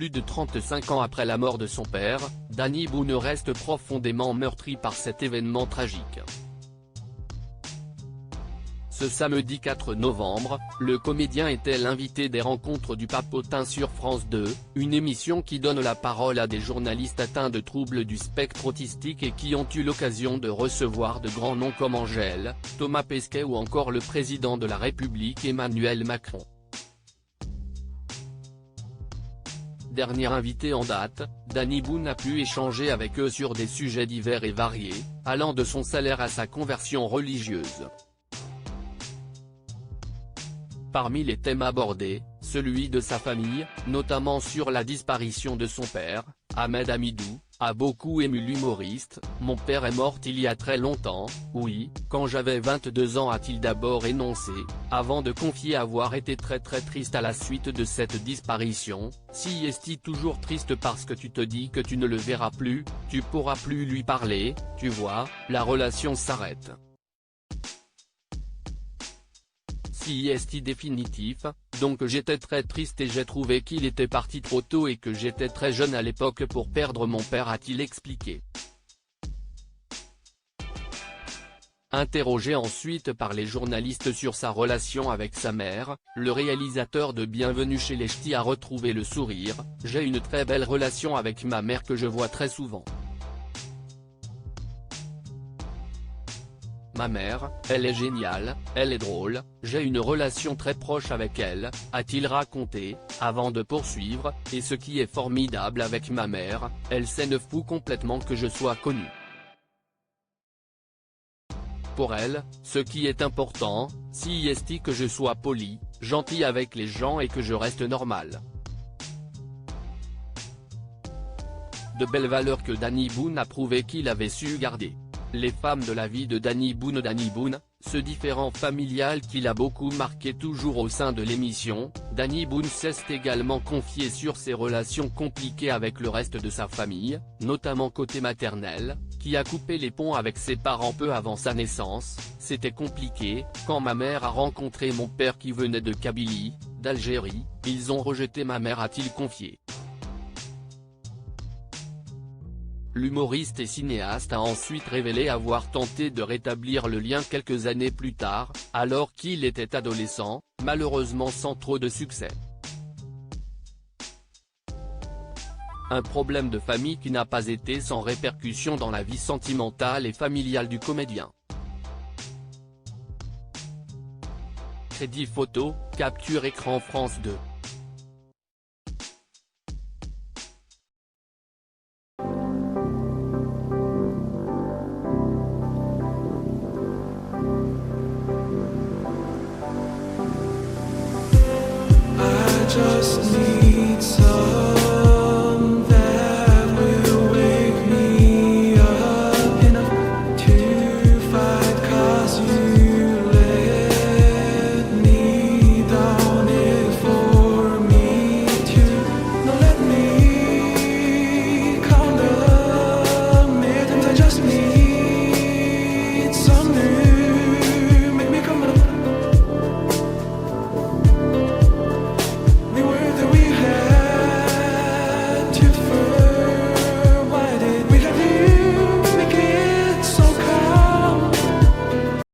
Plus de 35 ans après la mort de son père, Danny Boone reste profondément meurtri par cet événement tragique. Ce samedi 4 novembre, le comédien était l'invité des Rencontres du Papotin sur France 2, une émission qui donne la parole à des journalistes atteints de troubles du spectre autistique et qui ont eu l'occasion de recevoir de grands noms comme Angèle, Thomas Pesquet ou encore le président de la République Emmanuel Macron. Dernier invité en date, Danny Boone a pu échanger avec eux sur des sujets divers et variés, allant de son salaire à sa conversion religieuse. Parmi les thèmes abordés, celui de sa famille, notamment sur la disparition de son père, Ahmed Hamidou, a beaucoup ému l'humoriste. « Mon père est mort il y a très longtemps, oui, quand j'avais 22 ans » a-t-il d'abord énoncé, avant de confier avoir été très triste à la suite de cette disparition. « Si est-il toujours triste parce que tu te dis que tu ne le verras plus, tu pourras plus lui parler, tu vois, la relation s'arrête. Si est définitif, donc j'étais très triste et j'ai trouvé qu'il était parti trop tôt et que j'étais très jeune à l'époque pour perdre mon père » a-t-il expliqué. Interrogé ensuite par les journalistes sur sa relation avec sa mère, le réalisateur de Bienvenue chez les Ch'tis a retrouvé le sourire. « J'ai une très belle relation avec ma mère que je vois très souvent. Ma mère, elle est géniale, elle est drôle, j'ai une relation très proche avec elle » a-t-il raconté, avant de poursuivre, « et ce qui est formidable avec ma mère, elle s'en fout complètement que je sois connu. Pour elle, ce qui est important, c'est que je sois poli, gentil avec les gens et que je reste normal. » De belles valeurs que Danny Boone a prouvé qu'il avait su garder. Les femmes de la vie de Danny Boone, ce différent familial qui l'a beaucoup marqué toujours au sein de l'émission. Danny Boone s'est également confié sur ses relations compliquées avec le reste de sa famille, notamment côté maternel, qui a coupé les ponts avec ses parents peu avant sa naissance. « C'était compliqué, quand ma mère a rencontré mon père qui venait de Kabylie, d'Algérie, ils ont rejeté ma mère » a-t-il confié. L'humoriste et cinéaste a ensuite révélé avoir tenté de rétablir le lien quelques années plus tard, alors qu'il était adolescent, malheureusement sans trop de succès. Un problème de famille qui n'a pas été sans répercussion dans la vie sentimentale et familiale du comédien. Crédit photo, capture écran France 2.